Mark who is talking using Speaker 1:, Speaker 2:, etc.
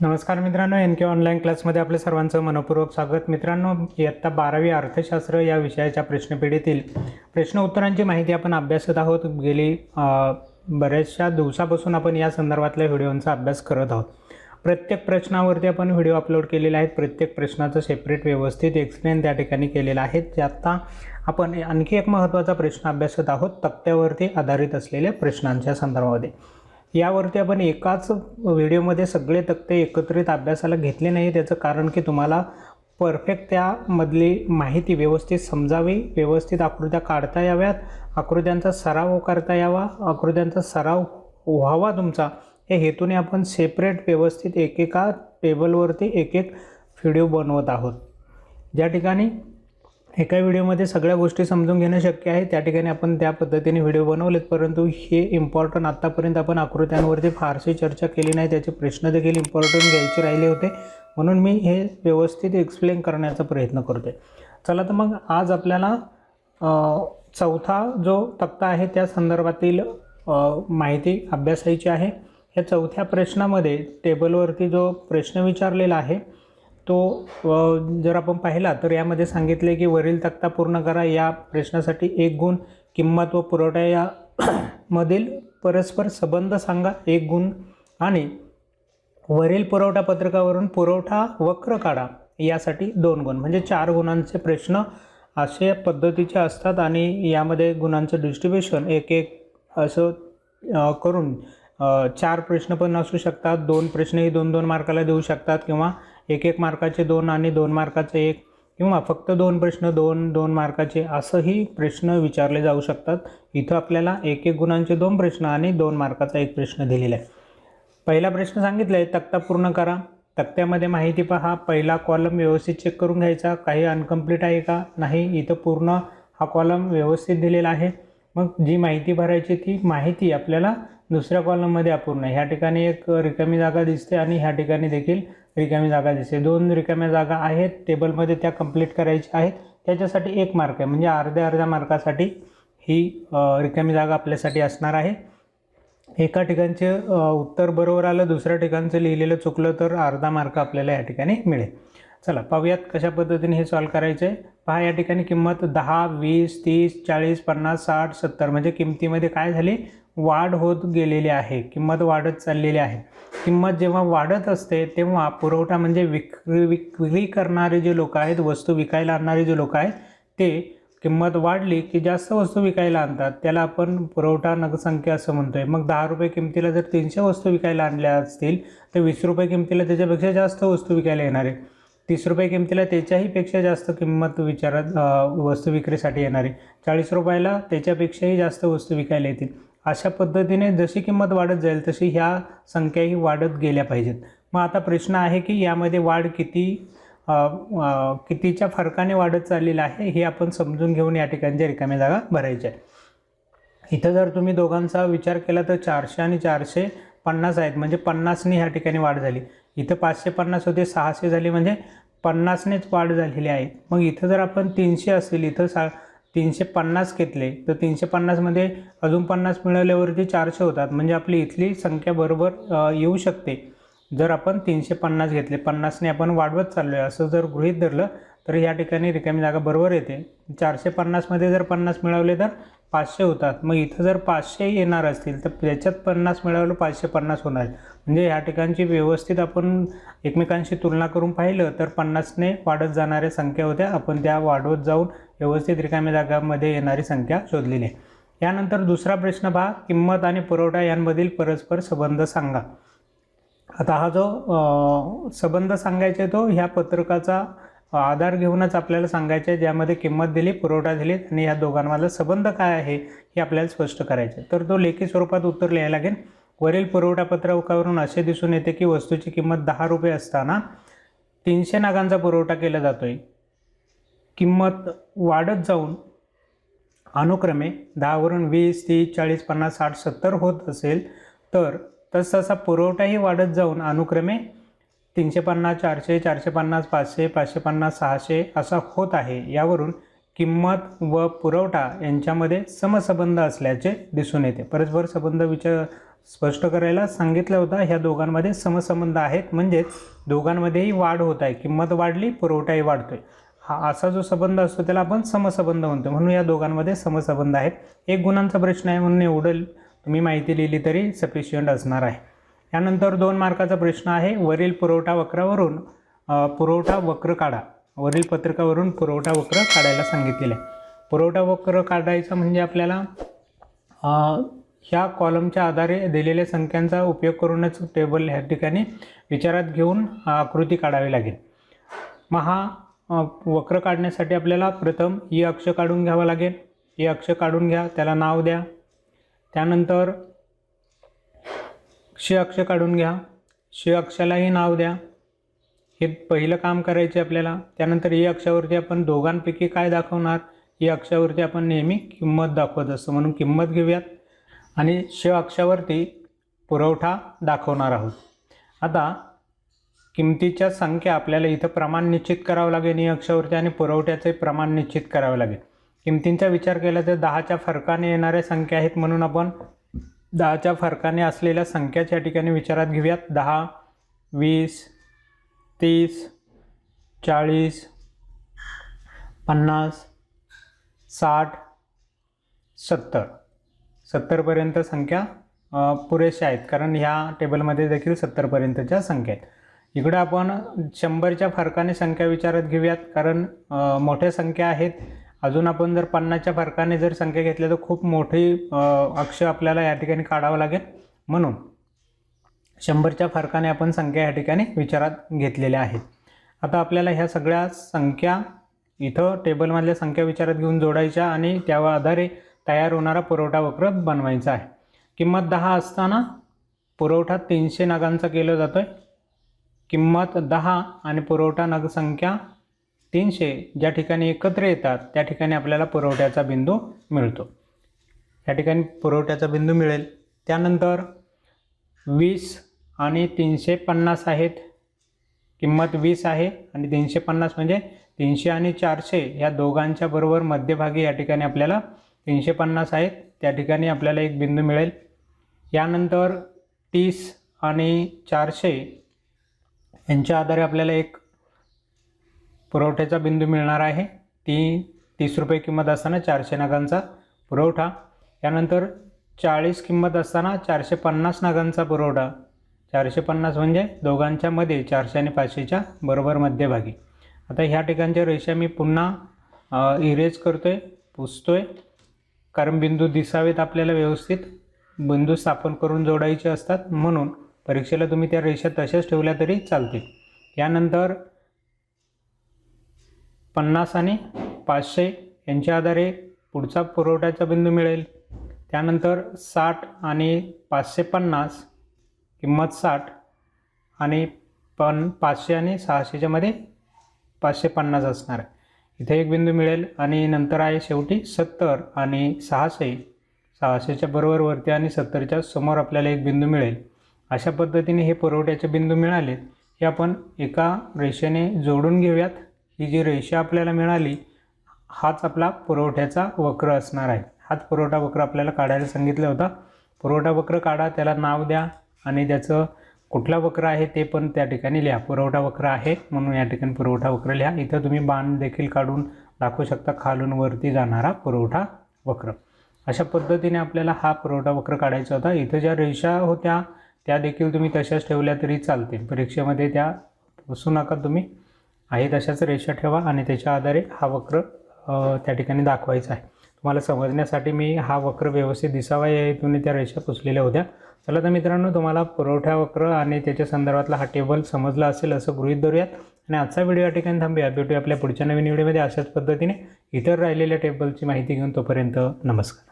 Speaker 1: नमस्कार मित्रांनो, NK online क्लासमध्ये आपले सर्वांचं मनपूर्वक स्वागत। मित्रांनो, इयत्ता 12वी अर्थशास्त्र या विषयाच्या प्रश्नपेढीतील प्रश्न उत्तरांची माहिती आपण अभ्यासत आहोत। गेली बऱ्याचशा दिवसापासून आपण या संदर्भातल्या व्हिडिओंचा अभ्यास करत आहोत। प्रत्येक प्रश्नावरती आपण व्हिडिओ अपलोड केलेले आहेत। प्रत्येक प्रश्नाचं सेपरेट व्यवस्थित एक्सप्लेन त्या ठिकाणी केलेलं आहे। आता आपण आणखी एक महत्त्वाचा प्रश्न अभ्यासत आहोत, तक्त्यावरती आधारित असलेल्या प्रश्नांच्या संदर्भामध्ये। यावरती आपण एकाच व्हिडिओमध्ये सगळे तक्ते एकत्रित अभ्यासाला घेतले नाही। त्याचं कारण की तुम्हाला परफेक्ट त्यामधली माहिती व्यवस्थित समजावी, व्यवस्थित आकृत्या काढता याव्यात, आकृत्यांचा सराव करता यावा, आकृत्यांचा सराव व्हावा तुमचा, हे हेतूने आपण सेपरेट व्यवस्थित एकेका टेबलवरती एक एक व्हिडिओ बनवत आहोत। ज्या ठिकाणी एका व्हिडिओमध्ये सगळ्या गोष्टी समजून घेणं शक्य आहे त्या ठिकाणी आपण त्या पद्धतीने व्हिडिओ बनवलेत, परंतु हे इम्पॉर्टंट आत्तापर्यंत आपण आकृत्यांवरती फारशी चर्चा केली नाही, त्याचे प्रश्न देखील इम्पॉर्टंट घ्यायचे राहिले होते, म्हणून मी हे व्यवस्थित एक्सप्लेन करण्याचा प्रयत्न करते। चला तर मग आज आपल्याला चौथा जो तक्ता आहे त्या संदर्भातील माहिती अभ्यासायची आहे। या चौथ्या प्रश्नामध्ये टेबलवरती जो प्रश्न विचारलेला आहे तो जर आपण पाहिला तर यामध्ये सांगितले की वरील तक्ता पूर्ण करा। या प्रश्नासाठी 1 गुण, किंमत व पुरवठा या मधील परस्पर संबंध सांगा 1 गुण, आणि वरील पुरवठा पत्रकावरून पुरवठा वक्र काढा यासाठी 2 गुण, म्हणजे 4 गुणांचे प्रश्न अशा पद्धतीचे असतात। आणि यामध्ये गुणांचं डिस्ट्रीब्युशन एक असं करून 4 प्रश्न पण असू शकतात, 2 प्रश्नही 2-2 मार्काला देऊ शकतात, किंवा 1-1 मार्काचे 2 आणि 2 मार्काचे 1, किंवा फक्त 2 प्रश्न 2-2 मार्काचे असंही प्रश्न विचारले जाऊ शकतात। इथं आपल्याला 1-1 गुणांचे 2 प्रश्न आणि 2 मार्काचा 1 प्रश्न दिलेला आहे। पहिला प्रश्न सांगितला आहे तक्ता पूर्ण करा। तक्त्यामध्ये माहिती पहा, पहिला कॉलम व्यवस्थित चेक करून घ्यायचा, काही अनकम्प्लीट आहे का नाही। इथं पूर्ण हा कॉलम व्यवस्थित दिलेला आहे। मग जी माहिती भरायची ती माहिती आपल्याला दुसऱ्या कॉलममध्ये अपूर्ण आहे। ह्या ठिकाणी एक रिकामी जागा दिसते आणि ह्या ठिकाणी देखील रिकामी जागा दिसते, 2 रिकाम्या जागा आहेत टेबलमध्ये, त्या कंप्लीट करायच्या आहेत। त्याच्यासाठी 1 मार्क आहे, म्हणजे अर्ध्या मार्कासाठी ही रिकामी जागा आपल्यासाठी असणार आहे। एका ठिकाणचे उत्तर बरोबर आलं, दुसऱ्या ठिकाणचं लिहिलेलं चुकलं तर अर्धा मार्क आपल्याला या ठिकाणी मिळेल। चला पाहूयात कशा पद्धतीने हे सॉल्व करायचं आहे। पहा, या ठिकाणी किंमत 10, 20, 30, 40, 50, 60, 70, म्हणजे किमतीमध्ये काय झाली, वाढ होत गेलेली आहे, किंमत वाढत चाललेली आहे। किंमत जेव्हा वाढत असते तेव्हा पुरवठा म्हणजे विक्री करणारे जे लोक आहेत, वस्तू विकायला आणणारे जे लोक आहेत, ते किंमत वाढली की जास्त वस्तू विकायला आणतात, त्याला आपण पुरवठा नगसंख्या असं म्हणतोय। मग 10 रुपये किमतीला जर 300 वस्तू विकायला आणल्या असतील तर 20 रुपये किमतीला त्याच्यापेक्षा जास्त वस्तू विकायला येणार आहे, 30 रुपये किमतीला त्याच्याही पेक्षा जास्त किंमत वस्तू विक्रीसाठी येणार आहे, 40 रुपयाला त्याच्यापेक्षाही जास्त वस्तू विकायला येतील। अशा पद्धतीने जशी किंमत वाढत जाईल तशी ह्या संख्याही वाढत गेल्या पाहिजेत। मग आता प्रश्न आहे की यामध्ये वाढ कितीच्या फरकाने वाढत चाललेला आहे हे आपण समजून घेऊन या ठिकाणच्या रिकाम्या जागा भरायच्या आहेत। इथं जर तुम्ही दोघांचा विचार केला तर 400 आणि 450 आहेत, म्हणजे 50ने ह्या ठिकाणी वाढ झाली। इथं 550 होते, 600 झाली, म्हणजे 50नेच वाढ झालेली आहे। मग इथं जर आपण 300 असेल, इथं 350 घेतले तर 350मध्ये अजून 50 मिळवल्यावरती 400 होतात, म्हणजे आपली इथली संख्या बरोबर येऊ शकते। जर आपण 350 घेतले, 50ने आपण वाढवत चाललो आहे असं जर गृहीत धरलं तर या ठिकाणी रिकामी जागा बरोबर येते। 450मध्ये जर 50 मिळवले तर 500 होतात, मग इथं जर 500 येणार असतील तर त्याच्यात 50 मिळवलं 550 होणार, म्हणजे या ठिकाणची व्यवस्थित आपण एकमेकांशी तुलना करून पाहिलं तर 50ने वाढत जाणाऱ्या संख्या होत्या, आपण त्या वाढवत जाऊन व्यवस्थित रिकाम्या जागांमध्ये येणारी संख्या शोधलेली आहे। यानंतर दुसरा प्रश्न पहा, किंमत आणि पुरवठा यांमधील परस्पर संबंध सांगा। आता हा जो संबंध सांगायचा आहे तो ह्या पत्रकाचा आधार घेऊनच आपल्याला सांगायचं आहे, ज्यामध्ये किंमत दिली, पुरवठा दिली आणि या दोघांमधला संबंध काय आहे हे आपल्याला स्पष्ट करायचं आहे। तर तो लेखी स्वरूपात उत्तर लिहायला लागेल। वरील पुरवठा पत्रकावरून असे दिसून येते की वस्तूची किंमत 10 रुपये असताना 300 नागांचा पुरवठा केला जातोय। किंमत वाढत जाऊन अनुक्रमे 10 वरून 20, 30, 40, 50, 60, 70 होत असेल तर तसतसा पुरवठाही वाढत जाऊन अनुक्रमे 350, 400, 450, 500, 550, 600 असा होत आहे। यावरून किंमत व पुरवठा यांच्यामध्ये समसंबंध असल्याचे दिसून येते. परस्पर संबंध स्पष्ट करायला सांगितलं होतं. ह्या दोघांमध्ये समसंबंध आहेत, म्हणजेच दोघांमध्येही वाढ होत आहे. किंमत वाढली, पुरवठाही वाढतोय. हा असा जो संबंध असतो त्याला आपण समसंबंध म्हणतो. म्हणून या दोघांमध्ये समसंबंध आहेत. एक गुणांचा प्रश्न आहे म्हणून एवढं तुम्ही माहिती लिहिली तरी सफिशियंट असणार आहे. यानंतर 2 मार्काचा प्रश्न आहे. वरील पुरवठा वक्रावरून पुरवठा वक्र काढा. वरील पत्रकावरून पुरवठा वक्र काढायला सांगितलेलं आहे. पुरवठा वक्र काढायचा म्हणजे आपल्याला ह्या कॉलमच्या आधारे दिलेल्या संख्यांचा उपयोग करूनच टेबल ह्या ठिकाणी विचारात घेऊन आकृती काढावी लागेल. मग हा वक्र काढण्यासाठी आपल्याला प्रथम ही अक्ष काढून घ्यावा लागेल. ही अक्ष काढून घ्या, त्याला नाव द्या. त्यानंतर श अक्ष काढून घ्या, श अक्षालाही नाव द्या. हे पहिलं काम करायचे आपल्याला. त्यानंतर ई अक्षावरती आपण दोघांपैकी काय दाखवणार, ई अक्षावरती आपण नेहमी किंमत दाखवत असतो म्हणून किंमत घेऊयात आणि श अक्षावरती पुरवठा दाखवणार आहोत. आता किमतीच्या संख्या आपल्याला इथं प्रमाण निश्चित करावं लागेल ई अक्षावरती आणि पुरवठ्याचे प्रमाण निश्चित करावं लागेल. किमतींचा विचार केला तर 10च्या फरकाने येणाऱ्या संख्या आहेत म्हणून आपण 10च्या फरकाने असलेल्या संख्याच्या ठिकाणी विचारात घेऊयात. 10, 20, 30, 40, 50, 60, 70. 70पर्यंत संख्या पुरेशा आहेत, कारण ह्या टेबलमध्ये देखील 70पर्यंतच्या संख्या आहेत. इकडे आपण 100च्या फरकाने संख्या विचारात घेऊयात, कारण मोठ्या संख्या आहेत. अजून आपण जर 50च्या फरकाने जर संख्या घेतल्या तर खूप मोठी अक्ष आपल्याला या ठिकाणी काढावं लागेल. म्हणून 100च्या फरकाने आपण संख्या या ठिकाणी विचारात घेतलेल्या आहेत. आता आपल्याला ह्या सगळ्या संख्या इथं टेबलमधल्या संख्या विचारात घेऊन जोडायच्या आणि त्या आधारे तयार होणारा पुरवठा वक्र बनवायचा आहे. किंमत 10 असताना पुरवठा 300 नगांचा केला जातोय. किंमत 10 आणि पुरवठा नग संख्या 300 ज्या ठिकाणी एकत्र येतात त्या ठिकाणी आपल्याला पुरवठ्याचा बिंदू मिळतो. या ठिकाणी पुरवठ्याचा बिंदू मिळेल. त्यानंतर 20 आणि 350 आहेत. किंमत 20 आहे आणि 350 म्हणजे 300 आणि 400 ह्या दोघांच्या बरोबर मध्यभागी या ठिकाणी आपल्याला 350 आहेत, त्या ठिकाणी आपल्याला एक बिंदू मिळेल. यानंतर 30 आणि 400 यांच्या आधारे आपल्याला एक पुरवठ्याचा बिंदू मिळणार आहे. 30 रुपये किंमत असताना 400 नगांचा पुरवठा. यानंतर 40 किंमत असताना 450 नगांचा पुरवठा. 450 म्हणजे दोघांच्या मध्ये 400 आणि 500च्या बरोबर मध्यभागी. आता ह्या ठिकाणच्या रेषा मी पुन्हा इरेज करतोय, पुसतोय, कारण बिंदू दिसावेत आपल्याला व्यवस्थित. बिंदू स्थापन करून जोडायचे असतात, म्हणून परीक्षेला तुम्ही त्या रेषा तशाच ठेवल्या तरी चालतील. यानंतर 50 आणि 500 यांच्या आधारे पुढचा पुरवठ्याचा बिंदू मिळेल. त्यानंतर 60 आणि 550 किंमत 60 आणि 500 आणि 600च्या मध्ये 550 असणार आहे. इथे एक बिंदू मिळेल आणि नंतर आहे शेवटी 70 आणि 600. 600च्या बरोबर वरती आणि 70च्या समोर आपल्याला एक बिंदू मिळेल. अशा पद्धतीने हे पुरवठ्याचे बिंदू मिळालेत. हे आपण एका रेषेने जोडून घेऊयात. ही जी रेषा आपल्याला मिळाली हाच आपला पुरवठ्याचा वक्र असणार आहे. हाच पुरवठा वक्र आपल्याला काढायला सांगितलं होता. पुरवठा वक्र काढा, त्याला नाव द्या आणि त्याचं कुठला वक्र आहे ते पण त्या ठिकाणी लिहा. पुरवठा वक्र आहे म्हणून या ठिकाणी पुरवठा वक्र लिहा. इथं तुम्ही बाण देखील काढून दाखवू शकता, खालून वरती जाणारा पुरवठा वक्र. अशा पद्धतीने आपल्याला हा पुरवठा वक्र काढायचा होता. इथं ज्या रेषा होत्या त्या देखील तुम्ही तशाच ठेवल्या तरी चालतील. परीक्षेमध्ये त्या बसू नका, तुम्ही आहे तशाच रेषा ठेवा आणि त्याच्या आधारे हा वक्र त्या ठिकाणी दाखवायचा आहे. तुम्हाला समजण्यासाठी मी हा वक्र व्यवस्थित दिसावा या हेतूने त्या रेषा पुसलेल्या होत्या. चला तर मित्रांनो, तुम्हाला पुरवठा वक्र आणि त्याच्या संदर्भातला हा टेबल समजला असेल असं गृहीत धरूयात आणि आजचा व्हिडिओ या ठिकाणी थांबूया. भेटूया आपल्या पुढच्या नवीन व्हिडिओमध्ये अशाच पद्धतीने इतर राहिलेल्या टेबलची माहिती घेऊन. तोपर्यंत नमस्कार.